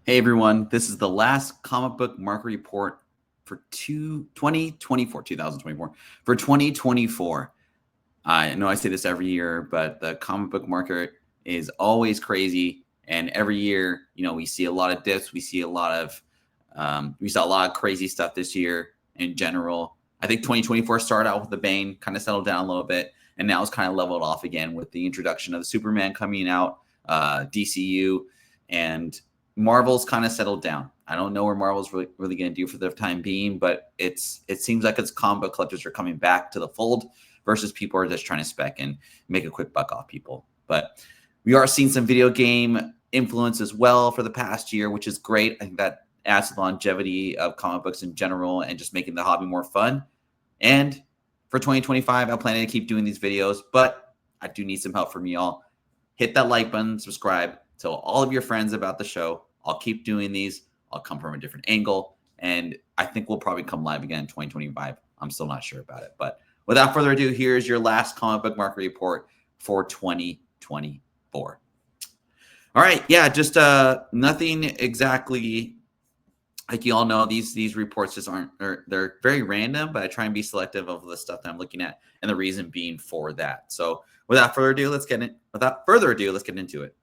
Hey everyone, this is the last comic book market report for 2024 for 2024. I know I say this every year, but the comic book market is always crazy, and every year, we see a lot of dips. We saw a lot of crazy stuff this year in general. I think 2024 started out with a bang, kind of settled down a little bit, and now it's kind of leveled off again with the introduction of the Superman coming out, DCU, and Marvel's kind of settled down. I don't know where Marvel's really going to do for the time being, but it seems like it's comic book collectors are coming back to the fold versus people are just trying to spec and make a quick buck off people. But we are seeing some video game influence as well for the past year, which is great. I think that adds to the longevity of comic books in general and just making the hobby more fun. And for 2025, I'm planning to keep doing these videos, but I do need some help from y'all. Hit that like button, subscribe, tell all of your friends about the show. I'll keep doing these. I'll come from a different angle, and I think we'll probably come live again in 2025. I'm still not sure about it, but without further ado, here's your last comic book market report for 2024. All right, yeah, just nothing exactly like you all know. These reports just aren't. They're very random, but I try and be selective of the stuff that I'm looking at, and the reason being for that. So without further ado, let's get into it.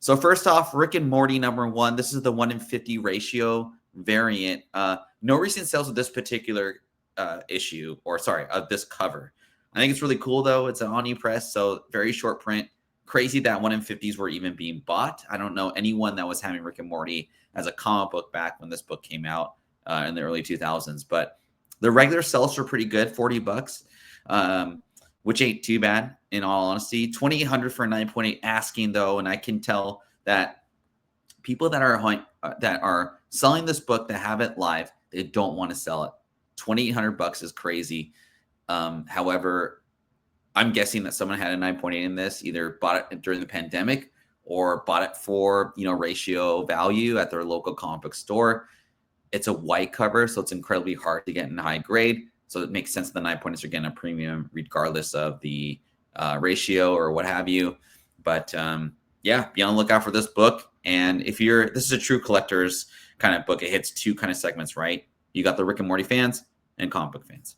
So first off, Rick and Morty #1. This is the 1-in-50 ratio variant. No recent sales of this particular issue, of this cover. I think it's really cool though. It's an omnipress, so very short print. Crazy that 1-in-50s were even being bought. I don't know anyone that was having Rick and Morty as a comic book back when this book came out in the early 2000s. But the regular sales are pretty good, $40, which ain't too bad in all honesty. $2,800 for a 9.8 asking though, and I can tell that people that are selling this book that have it live, they don't want to sell it. $2,800 is crazy. However, I'm guessing that someone had a 9.8 in this, either bought it during the pandemic or bought it for ratio value at their local comic book store. It's a white cover, so it's incredibly hard to get in high grade. So it makes sense that the 9.8s are getting a premium regardless of the ratio or what have you. But yeah, be on the lookout for this book. And this is a true collector's kind of book. It hits two kind of segments, right? You got the Rick and Morty fans and comic book fans.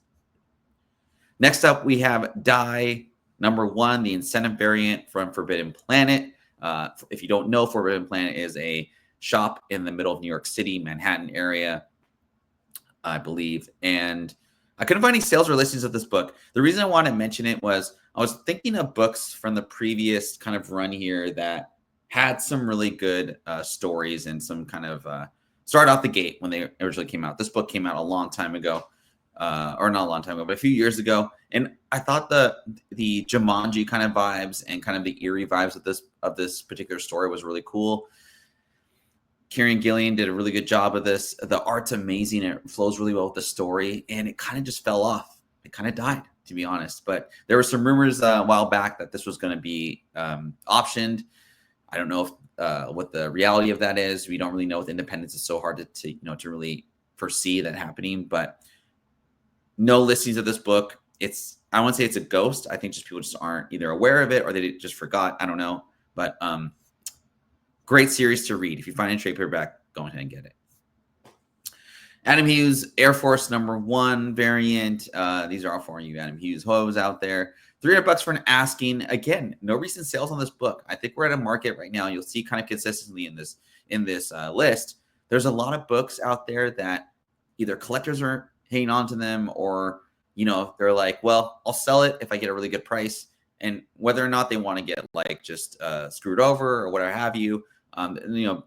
Next up, we have Die #1, the incentive variant from Forbidden Planet. If you don't know, Forbidden Planet is a shop in the middle of New York City, Manhattan area, I believe. And I couldn't find any sales or listings of this book. The reason I wanted to mention it was I was thinking of books from the previous kind of run here that had some really good stories and some kind of started out the gate when they originally came out. This book came out a long time ago, or not a long time ago, but a few years ago. And I thought the Jumanji kind of vibes and kind of the eerie vibes of this particular story was really cool. Kieran Gillian did a really good job of this. The art's amazing. It flows really well with the story, and it kind of just fell off. It kind of died, to be honest. But there were some rumors a while back that this was going to be optioned. I don't know if what the reality of that is. We don't really know with independence. It's so hard to really foresee that happening. But no listings of this book. I won't say it's a ghost. I think just people just aren't either aware of it or they just forgot. I don't know. But great series to read. If you find a trade paperback, go ahead and get it. Adam Hughes, Air Force #1 variant. These are all for you Adam Hughes hoes out there. $300 for an asking. Again, no recent sales on this book. I think we're at a market right now. You'll see kind of consistently in this list. There's a lot of books out there that either collectors are hanging on to them or, they're like, well, I'll sell it if I get a really good price. And whether or not they want to get like just screwed over or whatever have you,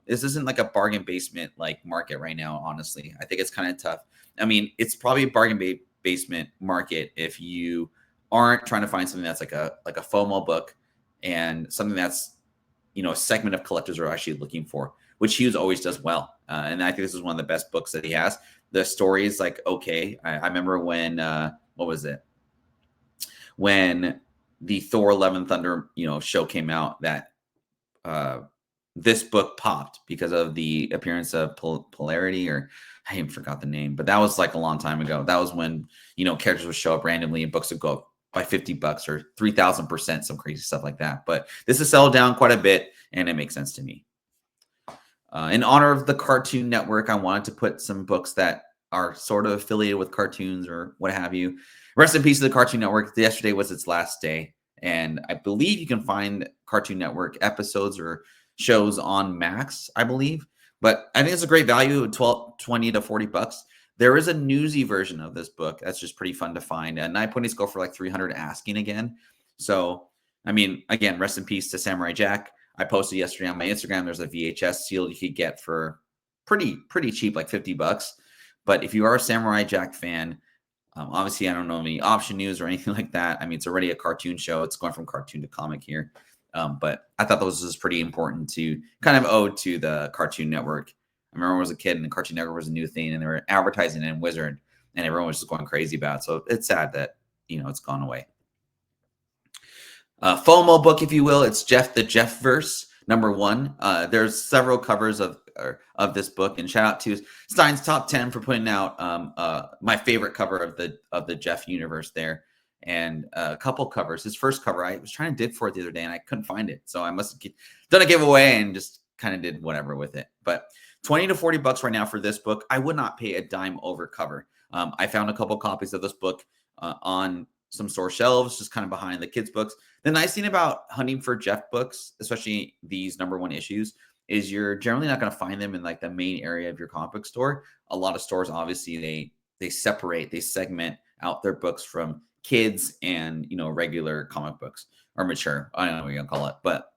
this isn't like a bargain basement like market right now. Honestly, I think it's kind of tough. I mean, it's probably a bargain basement market if you aren't trying to find something that's like a FOMO book and something that's a segment of collectors are actually looking for, which Hughes always does well. And I think this is one of the best books that he has. The story is like okay. I remember when what was it when the Thor: Love and Thunder show came out that this book popped because of the appearance of Polarity, or I even forgot the name, but that was like a long time ago. That was when characters would show up randomly and books would go up by $50 or 3,000%, some crazy stuff like that. But this has settled down quite a bit, and it makes sense to me. In honor of the Cartoon Network, I wanted to put some books that are sort of affiliated with cartoons or what have you. Rest in peace to the Cartoon Network. Yesterday was its last day, and I believe you can find Cartoon Network episodes or shows on Max, I believe. But I think it's a great value of 20 to 40 bucks. There is a newsy version of this book that's just pretty fun to find. 9.8 go for like 300 asking again. So, I mean, again, rest in peace to Samurai Jack. I posted yesterday on my Instagram. There's a VHS seal you could get for pretty cheap, like 50 bucks. But if you are a Samurai Jack fan, obviously I don't know any option news or anything like that. I mean, it's already a cartoon show. It's going from cartoon to comic here. But I thought this was pretty important to kind of owe to the Cartoon Network. I remember when I was a kid and the Cartoon Network was a new thing, and they were advertising in Wizard, and everyone was just going crazy about it. So it's sad that it's gone away. FOMO book, if you will. It's the Jeff Verse #1. There's several covers of this book, and shout out to Stein's Top 10 for putting out my favorite cover of the Jeff universe there, and a couple covers. His first cover, I was trying to dig for it the other day, and I couldn't find it, so I must have done a giveaway and just kind of did whatever with it. But 20 to 40 bucks right now for this book. I would not pay a dime over cover. I found a couple copies of this book on some store shelves, just kind of behind the kids' books. The nice thing about hunting for Jeff books, especially these #1 issues, is you're generally not going to find them in like the main area of your comic book store. A lot of stores, obviously, they segment out their books from kids and regular comic books or mature. I don't know what you're gonna call it, but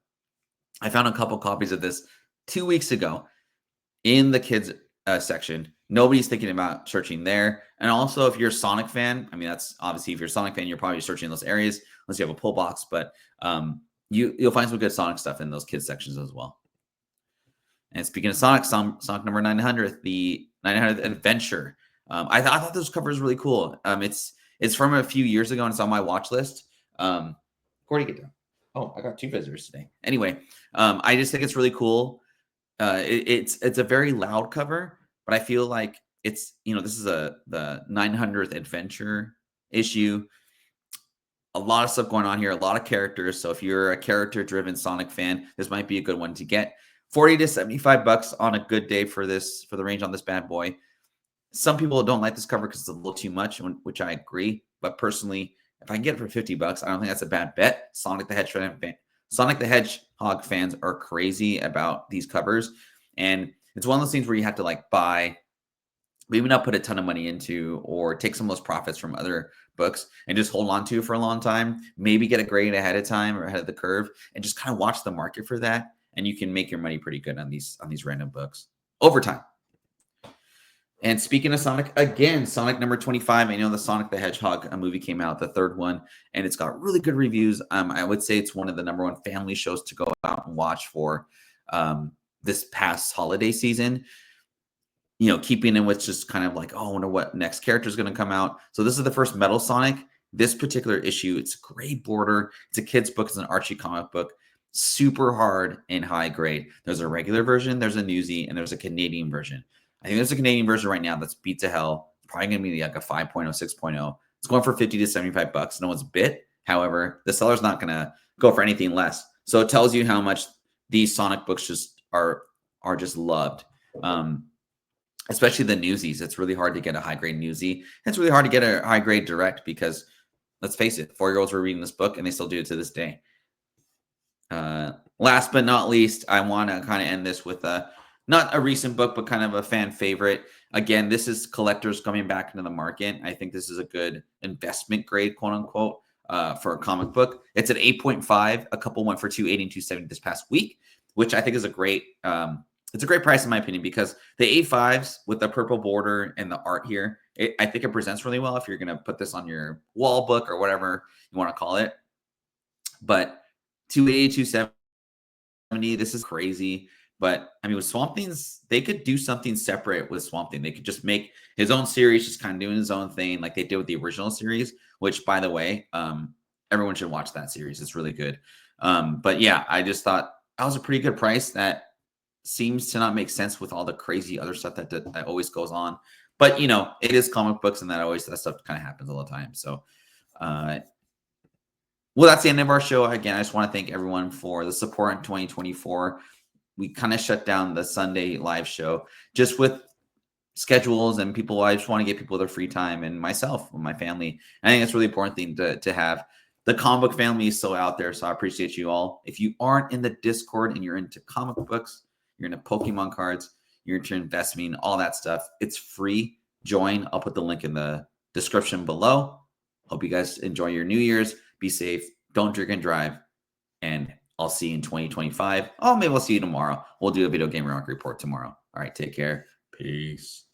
I found a couple copies of this 2 weeks ago in the kids section. Nobody's thinking about searching there. And also, if you're a Sonic fan, I mean, that's obviously, if you're a Sonic fan, you're probably searching in those areas unless you have a pull box. But you'll find some good Sonic stuff in those kids sections as well. And speaking of Sonic, Sonic number 900, the 900th Adventure. I thought this cover was really cool. It's from a few years ago, and it's on my watch list. Where'd you get down? Oh, I got 2 visitors today. Anyway, I just think it's really cool. It's a very loud cover, but I feel like this is the 900th Adventure issue. A lot of stuff going on here, a lot of characters. So if you're a character-driven Sonic fan, this might be a good one to get. 40 to 75 bucks on a good day for the range on this bad boy. Some people don't like this cover because it's a little too much, which I agree. But personally, if I can get it for 50 bucks, I don't think that's a bad bet. Sonic the Hedgehog fans are crazy about these covers. And it's one of those things where you have to like buy, maybe not put a ton of money into, or take some of those profits from other books and just hold on to for a long time. Maybe get a grade ahead of time or ahead of the curve and just kind of watch the market for that. And you can make your money pretty good on these random books over time. And speaking of Sonic, again, Sonic number 25. I know the Sonic the Hedgehog movie came out, the 3rd one, and it's got really good reviews. I would say it's one of the #1 family shows to go out and watch for this past holiday season. Keeping in with just kind of like, oh, I wonder what next character is going to come out. So this is the first Metal Sonic. This particular issue, it's a gray border. It's a kid's book. It's an Archie comic book. Super hard and high grade. There's a regular version, there's a newsy, and there's a Canadian version. I think there's a Canadian version right now that's beat to hell. Probably going to be like a 5.0, 6.0. It's going for 50 to 75 bucks. No one's bit. However, the seller's not going to go for anything less. So it tells you how much these Sonic books just are just loved. Especially the newsies. It's really hard to get a high grade newsy. It's really hard to get a high grade direct because, let's face it, 4-year-olds were reading this book and they still do it to this day. Last but not least, I want to kind of end this with not a recent book, but kind of a fan favorite. Again, this is collectors coming back into the market. I think this is a good investment grade, quote unquote, for a comic book. It's an 8.5. A couple went for $280 and $270 this past week, which I think is a great it's a great price in my opinion, because the A5s with the purple border and the art here, I think it presents really well if you're going to put this on your wall book or whatever you want to call it. But 280, 270, this is crazy. But I mean, with Swamp Things, they could do something separate with Swamp Thing. They could just make his own series, just kind of doing his own thing like they did with the original series, which, by the way, everyone should watch that series. It's really good. But yeah, I just thought that was a pretty good price. That seems to not make sense with all the crazy other stuff that always goes on. But, it is comic books, and that stuff kind of happens all the time. So, well, that's the end of our show. Again, I just want to thank everyone for the support in 2024. we kind of shut down the Sunday live show just with schedules and people. I just want to get people their free time, and myself and my family. I think that's a really important thing to have. The comic book family is still out there, so I appreciate you all. If you aren't in the Discord and you're into comic books, you're into Pokemon cards, you're into investing, all that stuff, it's free. Join. I'll put the link in the description below. Hope you guys enjoy your New Year's. Be safe. Don't drink and drive. And I'll see you in 2025. Oh, maybe we'll see you tomorrow. We'll do a video game rock report tomorrow. All right, take care. Peace.